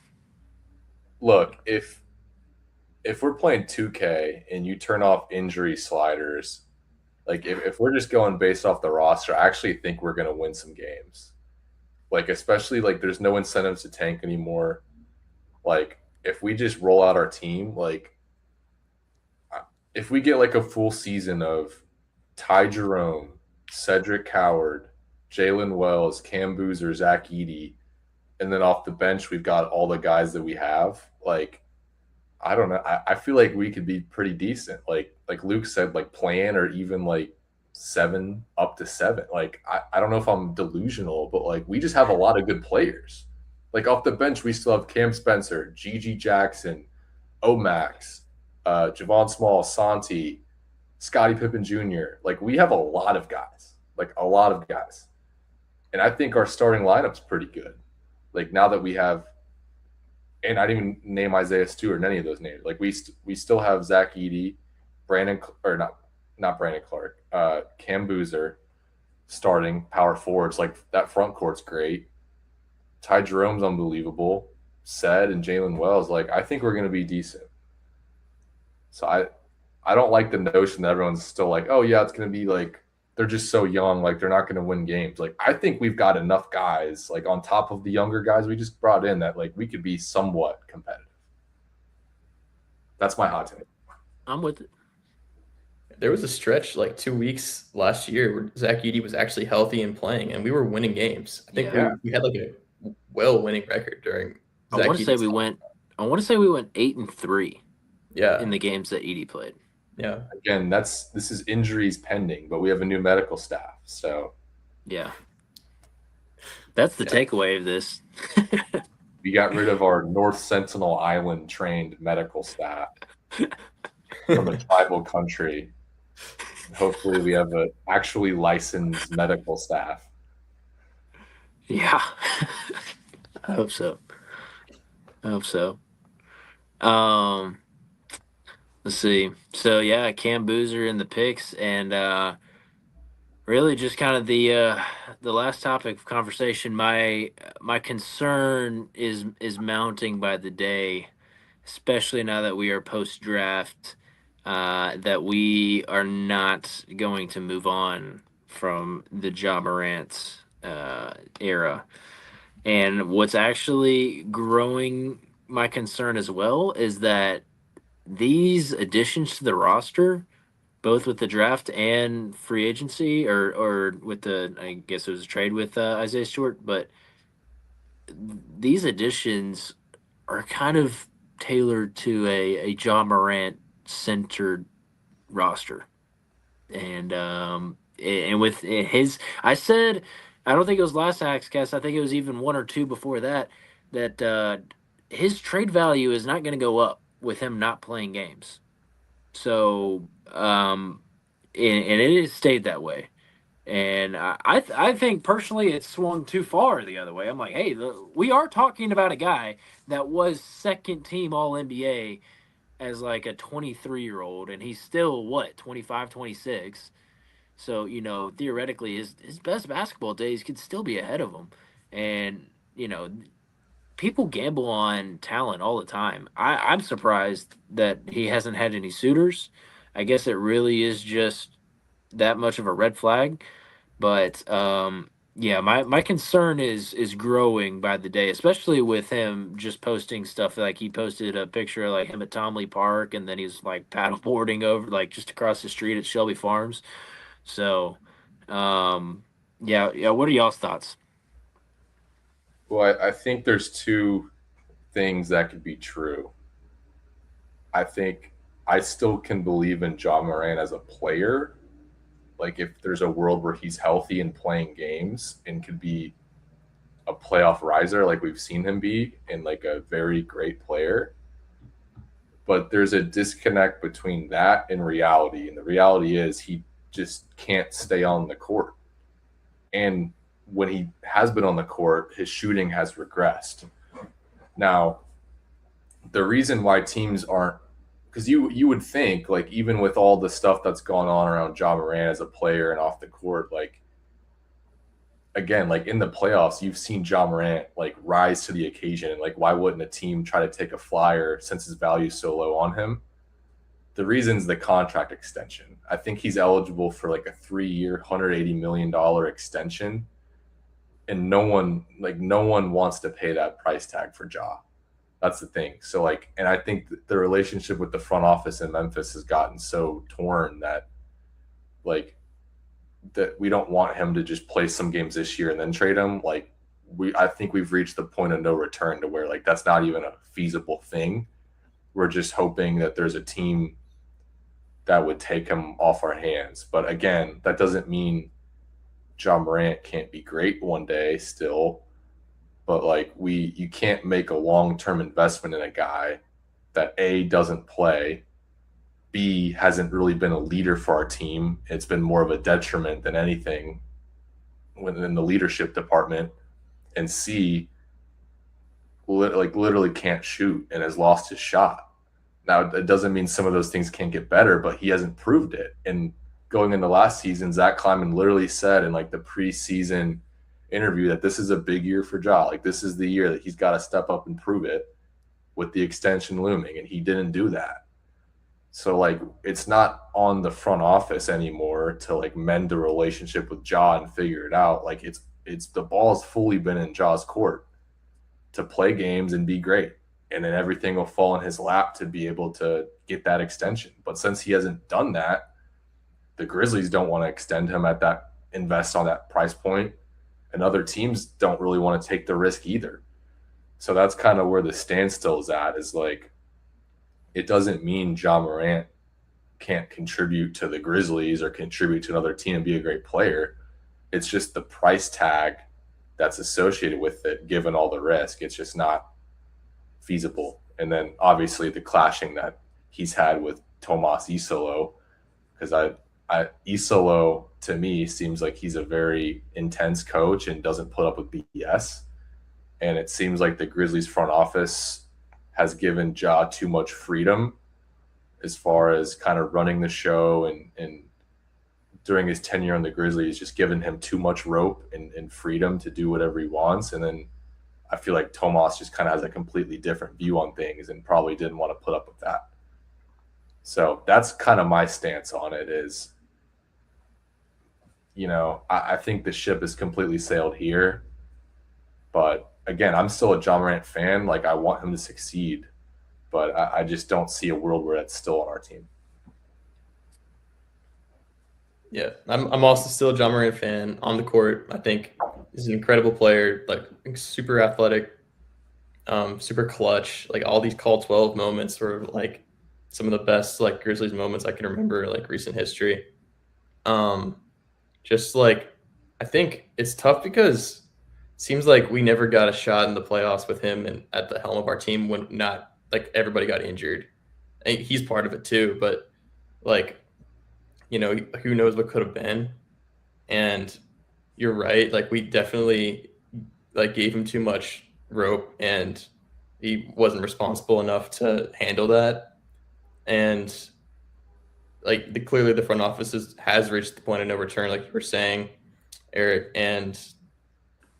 Look, if we're playing 2K and you turn off injury sliders, like if we're just going based off the roster, I actually think we're going to win some games. Like, especially like there's no incentives to tank anymore. Like, if we just roll out our team, like if we get like a full season of Ty Jerome, Cedric Howard, Jalen Wells, Cam Boozer, Zach Edey, and then off the bench we've got all the guys that we have, like I don't know. I feel like we could be pretty decent. Like Luke said, like plan or even like 7 up to 7. Like I don't know if I'm delusional, but like we just have a lot of good players. Like off the bench, we still have Cam Spencer, Gigi Jackson, Omax, Javon Small, Santi, Scottie Pippen Jr. Like we have a lot of guys. Like a lot of guys. And I think our starting lineup's pretty good. Like now that we have, and I didn't even name Isaiah Stewart in any of those names. Like we still have Zach Edey, Brandon, or not Brandon Clark, Cam Boozer starting power forwards. Like that front court's great. Ty Jerome's unbelievable. Ced and Jalen Wells. Like I think we're going to be decent. So I don't like the notion that everyone's still like, oh yeah, it's going to be like they're just so young, like they're not going to win games. Like I think we've got enough guys, like on top of the younger guys we just brought in, that like we could be somewhat competitive. That's my hot take. I'm with it. There was a stretch like 2 weeks last year where Zach Edey was actually healthy and playing, and we were winning games. I think we had like a winning record during. I want to say we went 8-3. Yeah, in the games that Edey played. Yeah. Again, this is injuries pending, but we have a new medical staff. So Yeah. That's the Yeah. takeaway of this. we got rid of our North Sentinel Island trained medical staff from a tribal country. Hopefully we have a actually licensed medical staff. Yeah. I hope so. I hope so. Um, let's see. So yeah, Cam Boozer in the picks, and really just kind of the last topic of conversation. My concern is mounting by the day, especially now that we are post draft. That we are not going to move on from the Ja Morant era. And what's actually growing my concern as well is that these additions to the roster, both with the draft and free agency, or with the, I guess it was a trade with Isaiah Stewart, but these additions are kind of tailored to a John Morant centered roster. And with his, I said, I don't think it was last Axcast. I think it was even one or two before that. That his trade value is not going to go up with him not playing games. So, and it has stayed that way. And I think personally it's swung too far the other way. I'm like, hey, we are talking about a guy that was second team All NBA as like a 23-year-old, and he's still what, 25, 26. So, theoretically his best basketball days could still be ahead of him. And, people gamble on talent all the time. I'm surprised that he hasn't had any suitors. I guess it really is just that much of a red flag. But yeah, my concern is growing by the day, especially with him just posting stuff. Like he posted a picture of like him at Tomley Park, and then he's like paddleboarding over like just across the street at Shelby Farms. So, yeah. What are y'all's thoughts? Well, I think there's two things that could be true. I think I still can believe in John Moran as a player. Like if there's a world where he's healthy and playing games and could be a playoff riser like we've seen him be and like a very great player. But there's a disconnect between that and reality. And the reality is he just can't stay on the court. And when he has been on the court, his shooting has regressed. Now, the reason why teams aren't, because you would think like even with all the stuff that's gone on around Ja Morant as a player and off the court, like again, like in the playoffs, you've seen Ja Morant like rise to the occasion. And like, why wouldn't a team try to take a flyer since his value is so low on him? The reason's the contract extension. I think he's eligible for like a 3-year, $180 million extension. And no one wants to pay that price tag for Ja. That's the thing. So like, and I think the relationship with the front office in Memphis has gotten so torn that like that we don't want him to just play some games this year and then trade him. Like I think we've reached the point of no return to where like that's not even a feasible thing. We're just hoping that there's a team that would take him off our hands. But again, that doesn't mean Ja Morant can't be great one day still. But like you can't make a long-term investment in a guy that A, doesn't play, B, hasn't really been a leader for our team. It's been more of a detriment than anything within the leadership department, and C, literally can't shoot and has lost his shot. Now, it doesn't mean some of those things can't get better, but he hasn't proved it. And going into last season, Zach Kleiman literally said in like the preseason interview that this is a big year for Ja. Like this is the year that he's got to step up and prove it with the extension looming, and he didn't do that. So like it's not on the front office anymore to like mend the relationship with Ja and figure it out. Like it's the ball's fully been in Ja's court to play games and be great. And then everything will fall in his lap to be able to get that extension. But since he hasn't done that, the Grizzlies don't want to extend him at that, invest on that price point, and other teams don't really want to take the risk either. So that's kind of where the standstill is at, is like, it doesn't mean Ja Morant can't contribute to the Grizzlies or contribute to another team and be a great player. It's just the price tag that's associated with it, given all the risk. It's just not feasible. And then obviously the clashing that he's had with Tomas Isolo, because Isolo to me seems like he's a very intense coach and doesn't put up with BS. And it seems like the Grizzlies front office has given Ja too much freedom as far as kind of running the show, and during his tenure on the Grizzlies, just given him too much rope and freedom to do whatever he wants. And then I feel like Tomas just kind of has a completely different view on things and probably didn't want to put up with that. So that's kind of my stance on it is, I think the ship is completely sailed here. But again, I'm still a Ja Morant fan. Like, I want him to succeed, but I just don't see a world where that's still on our team. Yeah, I'm also still a Ja Morant fan on the court. I think he's an incredible player, like super athletic, super clutch. Like all these Call 12 moments were like some of the best like Grizzlies moments I can remember, like recent history. Just like I think it's tough because it seems like we never got a shot in the playoffs with him and at the helm of our team when not like everybody got injured. And he's part of it too, but like, who knows what could have been. And you're right. Like we definitely like gave him too much rope and he wasn't responsible enough to handle that. And like clearly the front office has reached the point of no return, like you were saying, Eric. And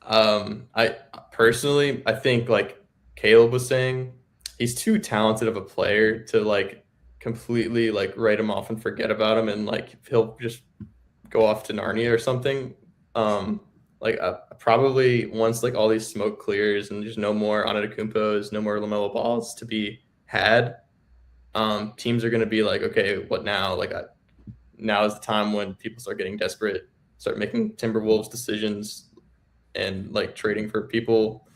I personally, I think like Caleb was saying, he's too talented of a player to like completely like write him off and forget about him, and like he'll just go off to Narnia or something. Probably once like all these smoke clears and there's no more Antetokounmpos, no more LaMelo Balls to be had, teams are going to be like, okay, what now? Like now is the time when people start getting desperate, start making Timberwolves decisions and like trading for people.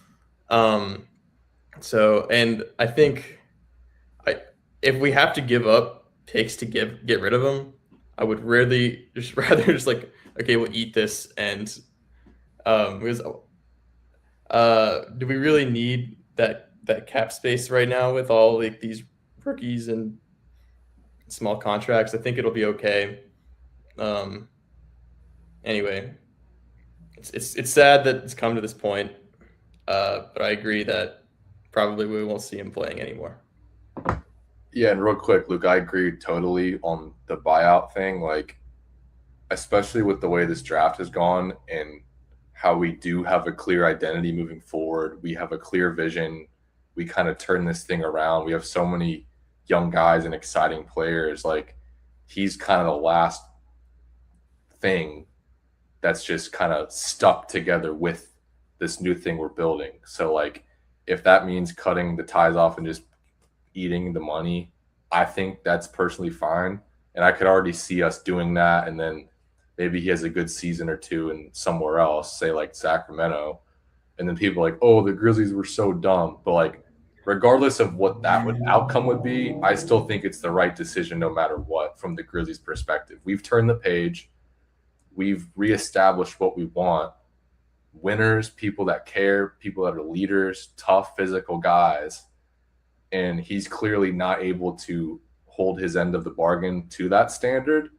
So, and I think if we have to give up picks to get rid of them, I would really rather just like, okay, we'll eat this. And because do we really need that cap space right now with all like these rookies and small contracts? I think it'll be okay. Anyway, it's sad that it's come to this point, but I agree that probably we won't see him playing anymore. Yeah, and real quick, Luke, I agree totally on the buyout thing. Like, especially with the way this draft has gone and how we do have a clear identity moving forward. We have a clear vision. We kind of turn this thing around. We have so many young guys and exciting players. Like, he's kind of the last thing that's just kind of stuck together with this new thing we're building. So, like, if that means cutting the ties off and just eating the money, I think that's personally fine. And I could already see us doing that. And then maybe he has a good season or two and somewhere else, say like Sacramento. And then people are like, oh, the Grizzlies were so dumb. But like, regardless of what that outcome would be, I still think it's the right decision no matter what from the Grizzlies perspective. We've turned the page. We've reestablished what we want. Winners, people that care, people that are leaders, tough physical guys. And he's clearly not able to hold his end of the bargain to that standard.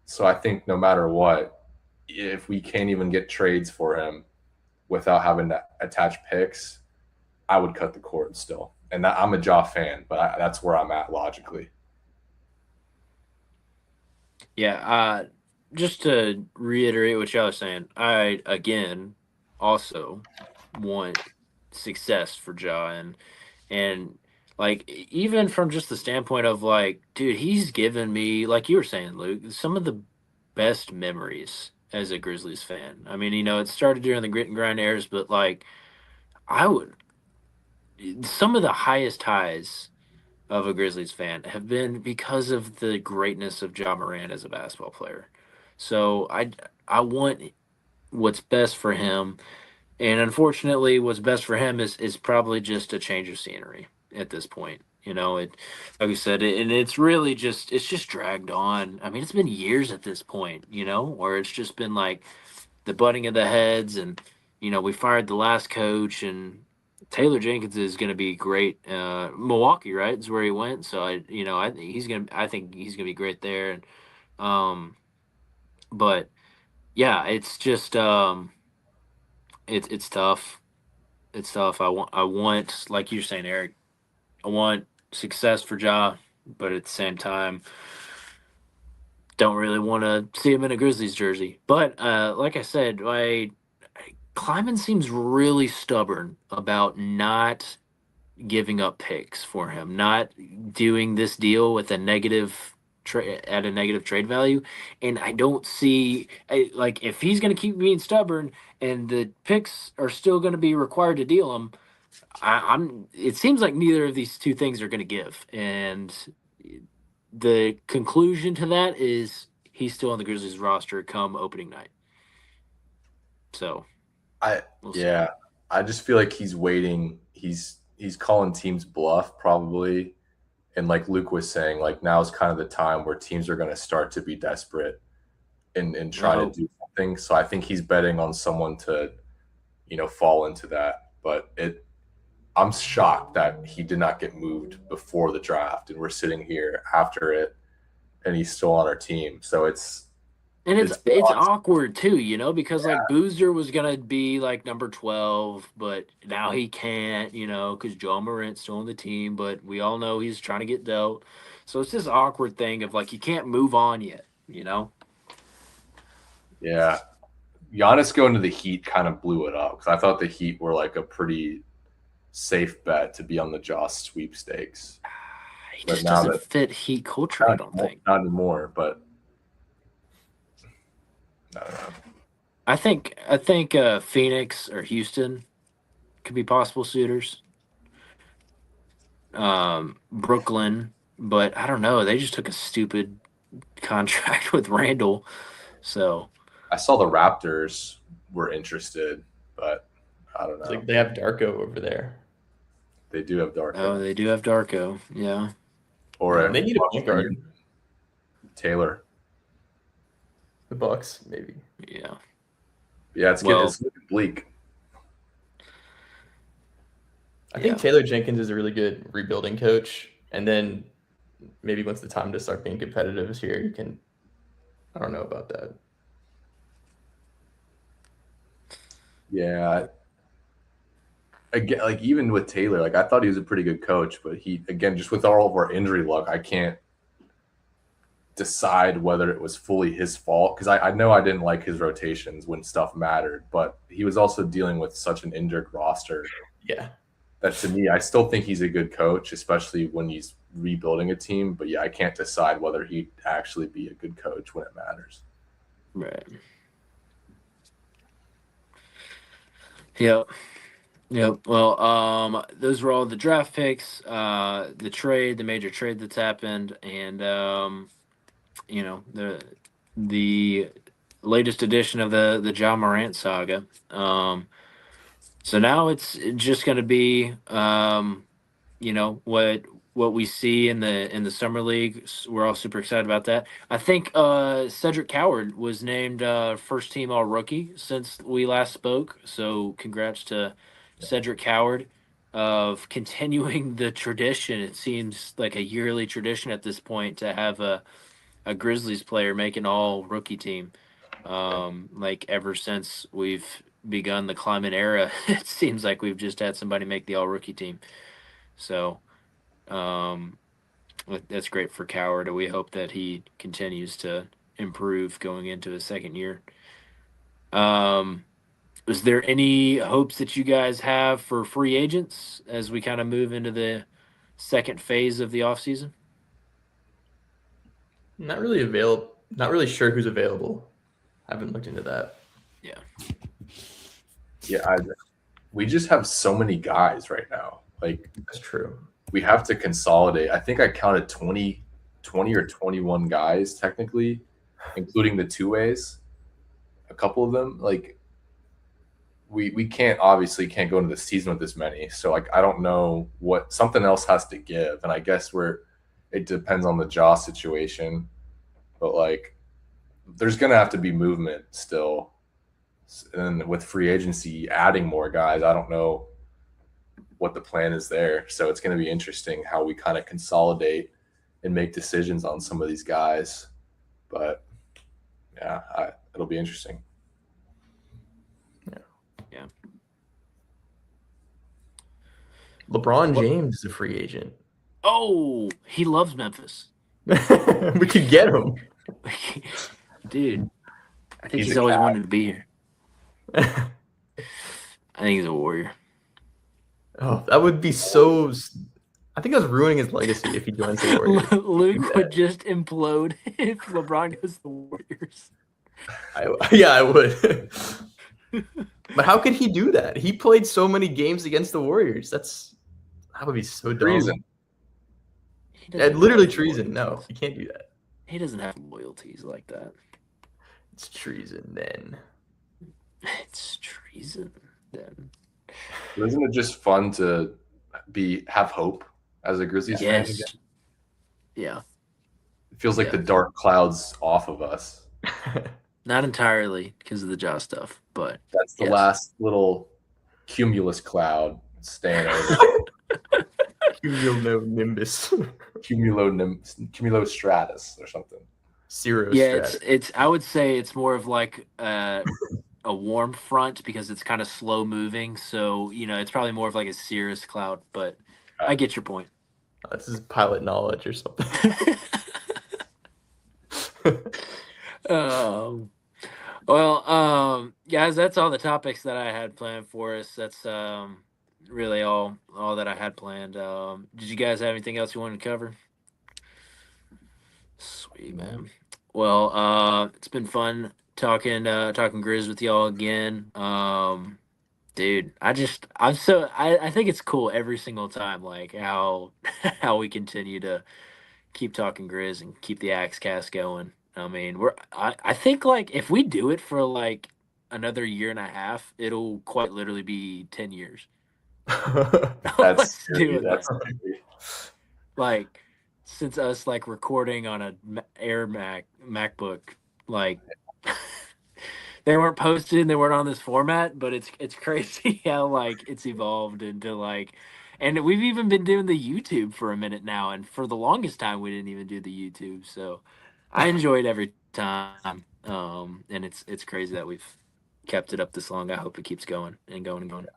So I think no matter what, if we can't even get trades for him without having to attach picks, I would cut the cord still. And I'm a Ja fan, but that's where I'm at logically. Yeah, just to reiterate what y'all was saying, I, again, also want success for Ja. And like, even from just the standpoint of like, dude, he's given me, like you were saying, Luke, some of the best memories as a Grizzlies fan. I mean, it started during the grit and grind eras, but like, some of the highest highs of a Grizzlies fan have been because of the greatness of Ja Morant as a basketball player. So I want what's best for him. And unfortunately, what's best for him is probably just a change of scenery at this point. It, like you said, and it's really it's just dragged on. I mean, it's been years at this point, where it's just been like the butting of the heads, and we fired the last coach, and Taylor Jenkins is going to be great. Milwaukee, right, is where he went. So I think he's going to be great there. And but yeah, it's just it's tough. It's tough. I want like you're saying, Eric. I want success for Ja, but at the same time, don't really want to see him in a Grizzlies jersey. But like I said, Kleiman seems really stubborn about not giving up picks for him, not doing this deal with a negative at a negative trade value. And I don't see like if he's going to keep being stubborn and the picks are still going to be required to deal him. I'm. It seems like neither of these two things are going to give, and the conclusion to that is he's still on the Grizzlies roster come opening night. So, we'll see. Yeah, I just feel like he's waiting. He's calling teams bluff probably, and like Luke was saying, like now is kind of the time where teams are going to start to be desperate and try to do something. So I think he's betting on someone to, fall into that. But I'm shocked that he did not get moved before the draft, and we're sitting here after it, and he's still on our team. So it's awkward too, because like Boozer was gonna be like number 12, but now he can't, because Joe Morant's still on the team. But we all know he's trying to get dealt, so it's this awkward thing of like you can't move on yet, Yeah, Giannis going to the Heat kind of blew it up because I thought the Heat were like a pretty safe bet to be on the Joss sweepstakes. He just doesn't fit Heat culture, I don't think. Not anymore, but I don't know. I think Phoenix or Houston could be possible suitors. Brooklyn, but I don't know. They just took a stupid contract with Randall, so I saw the Raptors were interested, but I don't know. Like they have Darko over there. They do have Darko. Oh, they do have Darko. Yeah. Or they need a point guard. Taylor. The Bucks, maybe. Yeah. Yeah, it's looking bleak. I think Taylor Jenkins is a really good rebuilding coach, and then maybe once the time to start being competitive is here, you can. I don't know about that. Yeah. Again, like even with Taylor, like I thought he was a pretty good coach, but he again just with all of our injury luck, I can't decide whether it was fully his fault because I know I didn't like his rotations when stuff mattered, but he was also dealing with such an injured roster. Yeah. That to me, I still think he's a good coach, especially when he's rebuilding a team. But yeah, I can't decide whether he'd actually be a good coach when it matters. Right. Yep. Well, those were all the draft picks, the major trade that's happened, and the latest edition of the Ja Morant saga. So now it's just going to be, what we see in the summer league. We're all super excited about that. I think Cedric Coward was named first team all rookie since we last spoke. So congrats to Cedric Coward of continuing the tradition. It seems like a yearly tradition at this point to have a Grizzlies player make an all rookie team. Like ever since we've begun the Kleiman era, it seems like we've just had somebody make the all rookie team. So that's great for Coward. We hope that he continues to improve going into his second year. Is there any hopes that you guys have for free agents as we kind of move into the second phase of the offseason? Not really available. Not really sure who's available. I haven't looked into that. Yeah. Yeah, we just have so many guys right now. Like that's true. We have to consolidate. I think I counted 20 or 21 guys technically, including the two ways. A couple of them, like we can't go into the season with this many. So like I don't know what something else has to give, and I guess it depends on the jaw situation, but like there's gonna have to be movement still, and with free agency adding more guys, I don't know what the plan is there. So it's gonna be interesting how we kind of consolidate and make decisions on some of these guys, but yeah, it'll be interesting. Yeah. LeBron James is a free agent. Oh, he loves Memphis. We could get him. Dude, I think He's he's a always cat. wanted to be here. I think he's a Warrior. Oh, that would be so. I think that's ruining his legacy if he joins the Warriors. Luke would just implode if LeBron goes to the Warriors. I would. But how could he do that? He played so many games against the Warriors. That would be so dumb. Treason. Literally treason. No, you can't do that. He doesn't have loyalties like that. It's treason then. It's treason then. Isn't it just fun to have hope as a Grizzlies fan again? Yeah. It feels like the dark clouds off of us. Not entirely because of the jaw stuff, but that's the last little cumulus cloud staying over. Cumulonimbus. Cumulostratus or something. Cirrostratus. It's I would say it's more of like a warm front because it's kind of slow moving. So, it's probably more of like a cirrus cloud, but I get your point. This is pilot knowledge or something. Guys, that's all the topics that I had planned for us. That's really all that I had planned. Did you guys have anything else you wanted to cover? Sweet, man. Well, it's been fun talking Grizz with y'all again. Dude, I think it's cool every single time, like how we continue to keep talking Grizz and keep the Axe Cast going. I mean, I think like if we do it for like another year and a half, it'll quite literally be 10 years. That's like since us like recording on a Air MacBook, like they weren't posted and they weren't on this format, but it's crazy how like it's evolved into like, and we've even been doing the YouTube for a minute now, and for the longest time we didn't even do the YouTube, so I enjoy it every time, and it's crazy that we've kept it up this long. I hope it keeps going and going and going.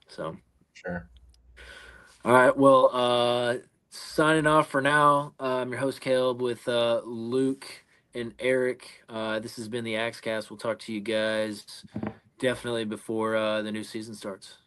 So sure. All right, well, signing off for now. I'm your host Caleb with Luke and Eric. This has been the Axe Cast. We'll talk to you guys definitely before the new season starts.